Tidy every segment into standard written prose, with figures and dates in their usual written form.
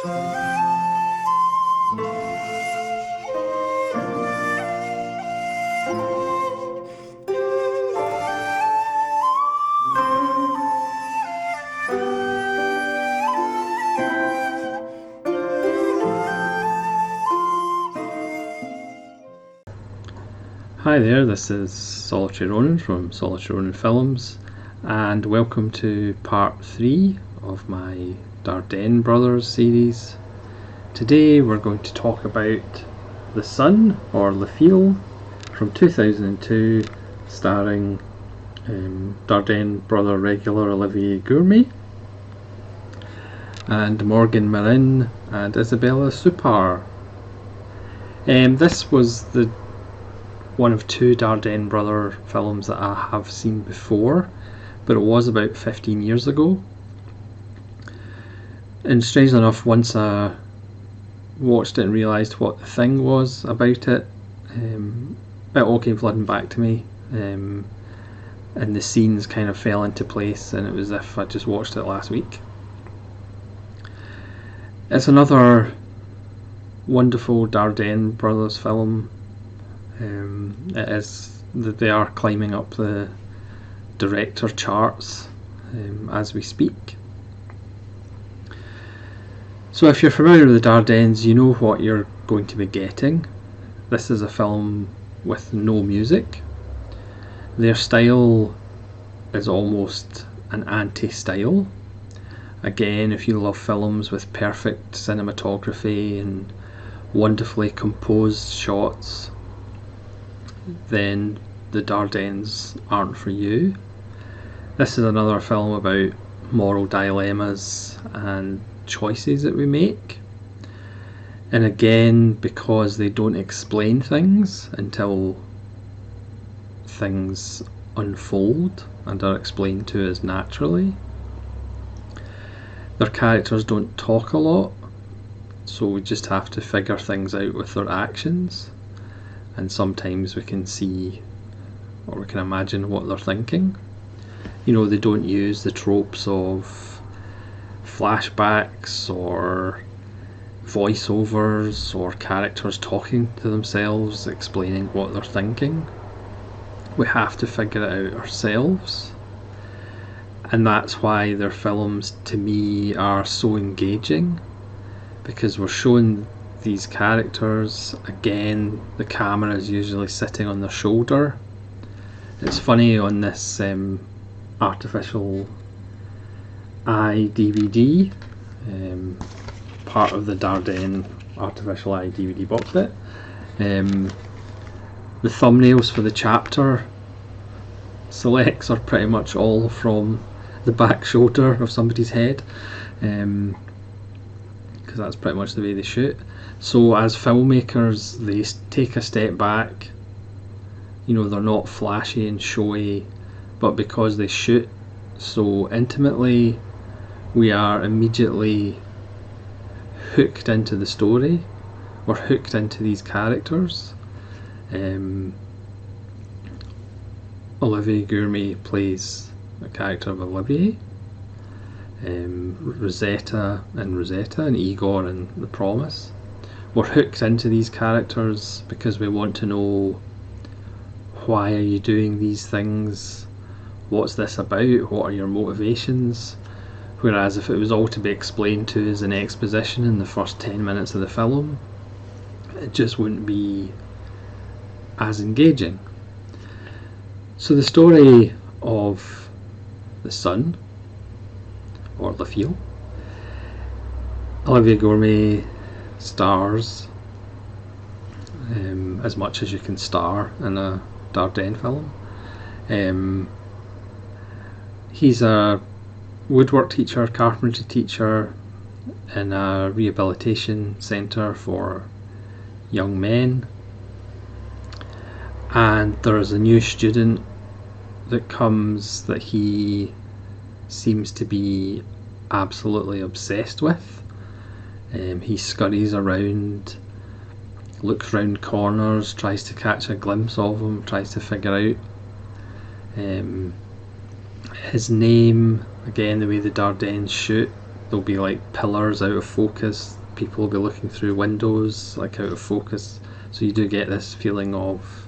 Hi there, this is Solitary Ronin from Solitary Ronin Films, and welcome to part 3 of my Dardenne Brothers series. Today we're going to talk about The Sun, or Le Fil, from 2002, starring Dardenne brother regular Olivier Gourmet and Morgan Marin and Isabella Suppart. This was the one of two Dardenne brother films that I have seen before, but it was about 15 years ago. And strangely enough, once I watched it and realised what the thing was about it, it all came flooding back to me, and the scenes kind of fell into place, and it was as if I just watched it last week. It's another wonderful Dardenne brothers film. They are climbing up the director charts as we speak. So if you're familiar with the Dardennes, you know what you're going to be getting. This is a film with no music. Their style is almost an anti-style. Again, if you love films with perfect cinematography and wonderfully composed shots, then the Dardennes aren't for you. This is another film about moral dilemmas and choices that we make. And again, because they don't explain things until things unfold and are explained to us naturally. Their characters don't talk a lot, so we just have to figure things out with their actions. And sometimes we can see, or we can imagine what they're thinking. You know, they don't use the tropes of flashbacks or voiceovers or characters talking to themselves, explaining what they're thinking. We have to figure it out ourselves. And that's why their films, to me, are so engaging, because we're shown these characters. Again, the camera is usually sitting on their shoulder. It's funny, on this artificial eye DVD, part of the Dardenne artificial eye DVD box set, the thumbnails for the chapter selects are pretty much all from the back shoulder of somebody's head, because that's pretty much the way they shoot. So as filmmakers, they take a step back. You know, they're not flashy and showy, but because they shoot so intimately, we are immediately hooked into the story. We're hooked into these characters. Olivier Gourmet plays the character of Olivier. Rosetta and Igor and The Promise. We're hooked into these characters because we want to know, why are you doing these things? What's this about? What are your motivations? Whereas if it was all to be explained to us in exposition in the first 10 minutes of the film, it just wouldn't be as engaging. So the story of The Sun, or Le Fil, Olivier Gourmet stars as much as you can star in a Dardenne film. He's a woodwork teacher, carpentry teacher in a rehabilitation centre for young men, and there is a new student that comes that he seems to be absolutely obsessed with. He scurries around, looks round corners, tries to catch a glimpse of him, tries to figure out his name. Again, the way the Dardennes shoot, there'll be like pillars out of focus, people will be looking through windows like out of focus, so you do get this feeling of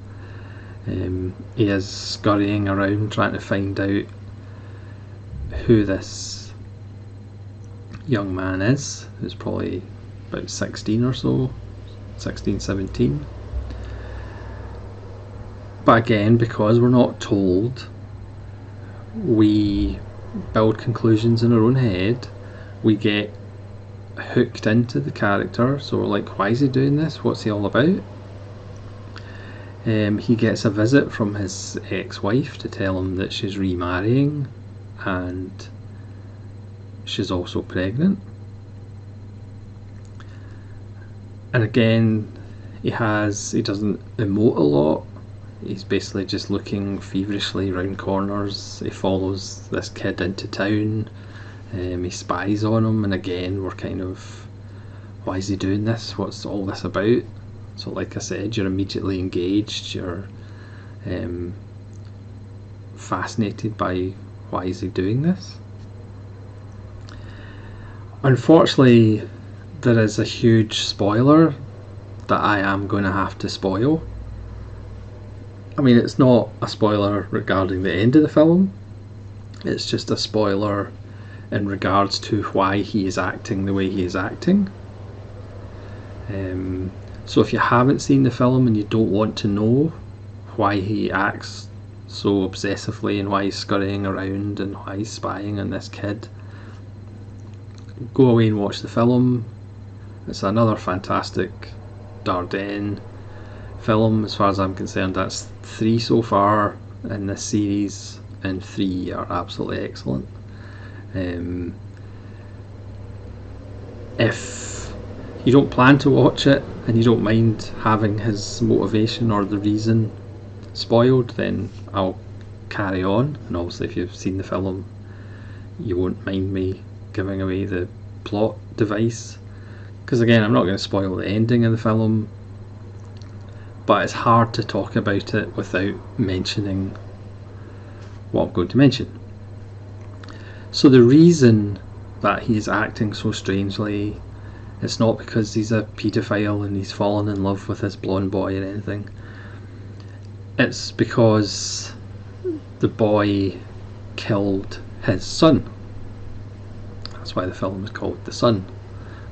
he is scurrying around trying to find out who this young man is, who's probably about 16 or so, 16, 17. But again, because we're not told, we build conclusions in our own head, we get hooked into the character, so we're like, why is he doing this? What's he all about? He gets a visit from his ex-wife to tell him that she's remarrying and she's also pregnant. And again, he doesn't emote a lot. He's basically just looking feverishly around corners. He follows this kid into town. He spies on him, and again, we're kind of, why is he doing this? What's all this about? So like I said, you're immediately engaged, you're fascinated by why is he doing this. Unfortunately, there is a huge spoiler that I am going to have to spoil. I mean, it's not a spoiler regarding the end of the film, it's just a spoiler in regards to why he is acting the way he is acting. So if you haven't seen the film and you don't want to know why he acts so obsessively and why he's scurrying around and why he's spying on this kid, go away and watch the film. It's another fantastic Dardenne film. As far as I'm concerned, that's 3 so far in this series, and 3 are absolutely excellent. If you don't plan to watch it and you don't mind having his motivation or the reason spoiled, then I'll carry on, and obviously if you've seen the film you won't mind me giving away the plot device, because again, I'm not going to spoil the ending of the film, but it's hard to talk about it without mentioning what I'm going to mention. So the reason that he's acting so strangely, it's not because he's a paedophile and he's fallen in love with this blonde boy or anything. It's because the boy killed his son. That's why the film is called The Son.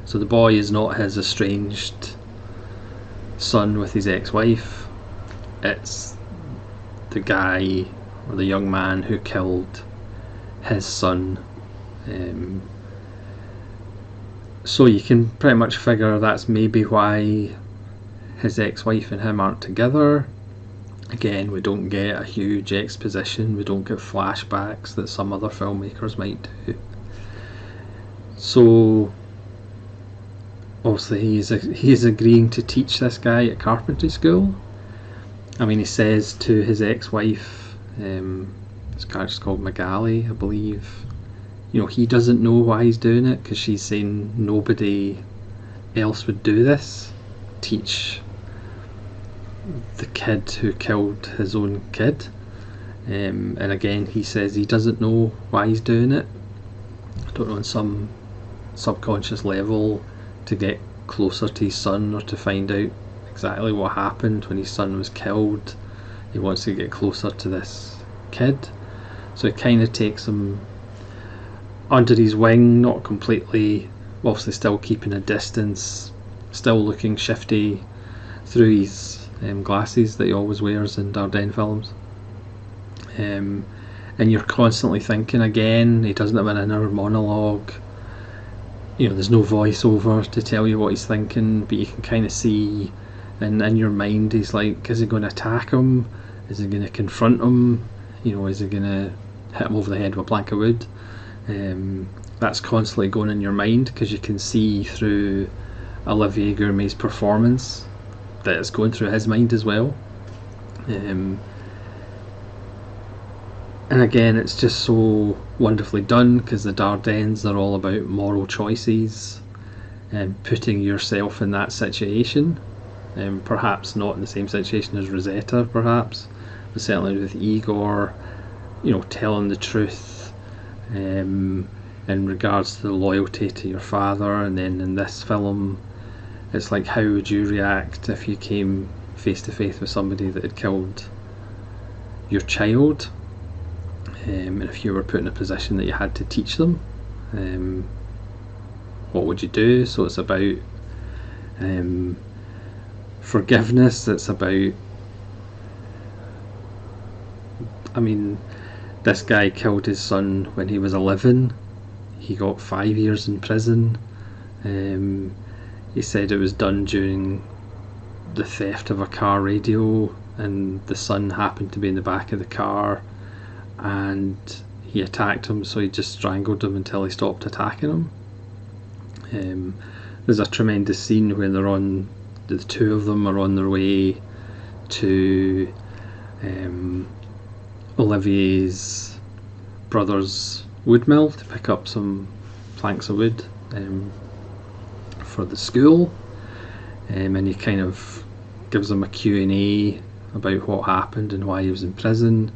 So the boy is not his estranged son with his ex-wife. It's the guy or the young man who killed his son. So you can pretty much figure that's maybe why his ex-wife and him aren't together. Again, we don't get a huge exposition, we don't get flashbacks that some other filmmakers might do. So obviously he's agreeing to teach this guy at carpentry school. I mean, he says to his ex-wife, this character's called Magali, I believe, you know, he doesn't know why he's doing it because she's saying nobody else would do this, teach the kid who killed his own kid. And again, he says he doesn't know why he's doing it. I don't know, on some subconscious level, to get closer to his son or to find out exactly what happened when his son was killed. He wants to get closer to this kid, so it kind of takes him under his wing, not completely, obviously still keeping a distance, still looking shifty through his glasses that he always wears in Dardenne films. And you're constantly thinking, again, he doesn't have an inner monologue, you know, there's no voiceover to tell you what he's thinking, but you can kind of see, and in your mind he's like, is he going to attack him? Is he going to confront him? You know, is he going to hit him over the head with a plank of wood? That's constantly going in your mind, because you can see through Olivier Gourmet's performance that it's going through his mind as well. And again, it's just so wonderfully done, because the Dardennes are all about moral choices and putting yourself in that situation. Perhaps not in the same situation as Rosetta, perhaps, but certainly with Igor, you know, telling the truth, in regards to the loyalty to your father, and then in this film it's like, how would you react if you came face to face with somebody that had killed your child, and if you were put in a position that you had to teach them, what would you do? So it's about forgiveness. It's about, I mean, this guy killed his son when he was 11. He got 5 years in prison. He said it was done during the theft of a car radio, and the son happened to be in the back of the car, and he attacked him, so he just strangled him until he stopped attacking him. There's a tremendous scene where the two of them are on their way to Olivier's brother's wood mill to pick up some planks of wood for the school, and he kind of gives them a Q&A about what happened and why he was in prison,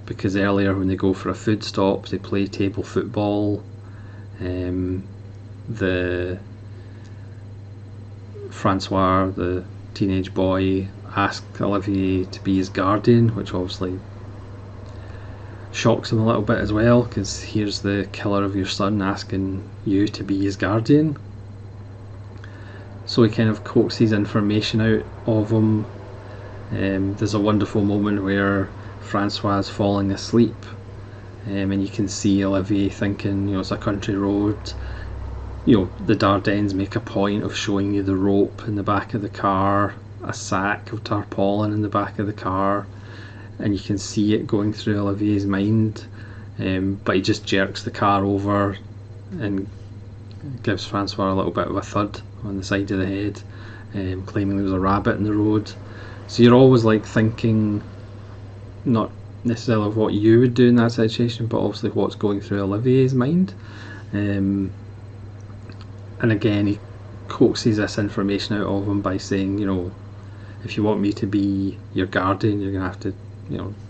because earlier when they go for a food stop they play table football. The Francois, the teenage boy, asked Olivier to be his guardian, which obviously shocks him a little bit as well, because here's the killer of your son asking you to be his guardian. So he kind of coaxes information out of him. There's a wonderful moment where Francois is falling asleep, and you can see Olivier thinking, it's a country road. The Dardennes make a point of showing you the rope in the back of the car, a sack of tarpaulin in the back of the car, and you can see it going through Olivier's mind, but he just jerks the car over and gives Francois a little bit of a thud on the side of the head, claiming there was a rabbit in the road. So you're always like thinking, not necessarily of what you would do in that situation, but obviously what's going through Olivier's mind. And again, he coaxes this information out of him by saying, if you want me to be your guardian, you're going to have to,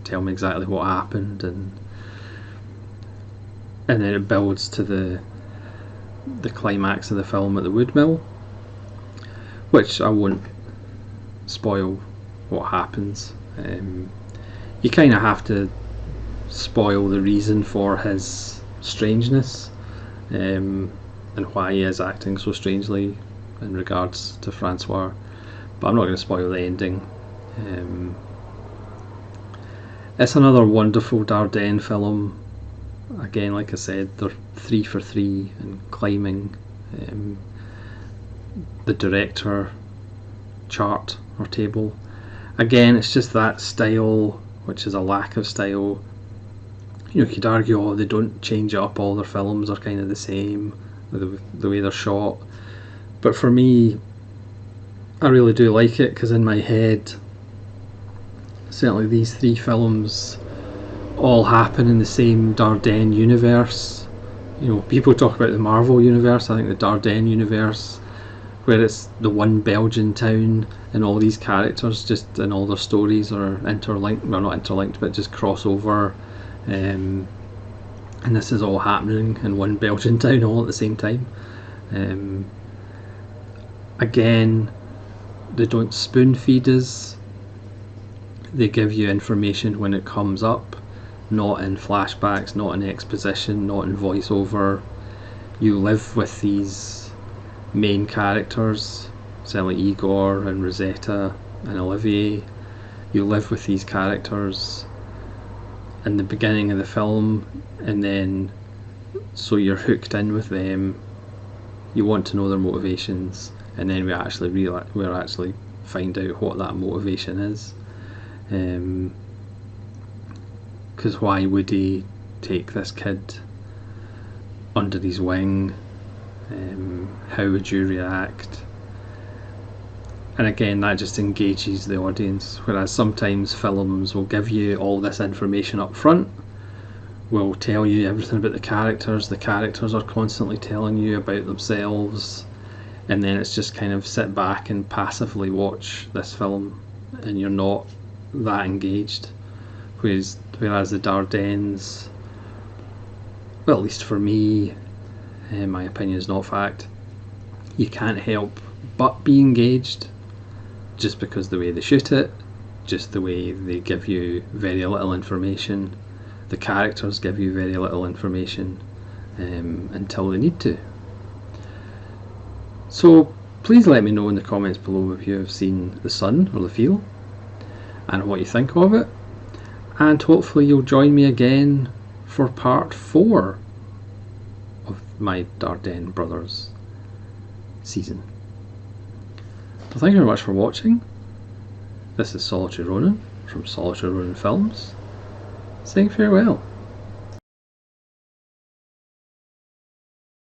tell me exactly what happened, and then it builds to the climax of the film at the wood mill, which I won't spoil what happens. You kind of have to spoil the reason for his strangeness, and why he is acting so strangely in regards to Francois, but I'm not going to spoil the ending. It's another wonderful Dardenne film. Again, like I said, they're 3 for 3 in climbing. The director chart or table, again, it's just that style, which is a lack of style. You could argue, they don't change it up, all their films are kind of the same, the way they're shot, but for me, I really do like it, because in my head, certainly these 3 films all happen in the same Dardenne universe. People talk about the Marvel universe. I think the Dardenne universe, where it's the one Belgian town and all these characters just and all their stories are interlinked, well, not interlinked, but just cross over, and this is all happening in one Belgian town all at the same time. Again, they don't spoon feed us. They give you information when it comes up, not in flashbacks, not in exposition, not in voiceover. You live with these main characters, certainly Igor and Rosetta and Olivier. You live with these characters in the beginning of the film, and then so you're hooked in with them. You want to know their motivations, and then we actually find out what that motivation is. Because why would he take this kid under his wing? How would you react? And again, that just engages the audience, whereas sometimes films will give you all this information up front, will tell you everything about the characters are constantly telling you about themselves, and then it's just kind of sit back and passively watch this film and you're not that engaged. Whereas the Dardennes, well, at least for me, My opinion is not fact. You can't help but be engaged just because the way they shoot it, just the way they give you very little information. The characters give you very little information until they need to. So please let me know in the comments below if you have seen The Sun or The Feel and what you think of it, and hopefully you'll join me again for part 4 of my Dardenne Brothers season. So thank you very much for watching. This is Solitary Ronin from Solitary Ronin Films, saying farewell.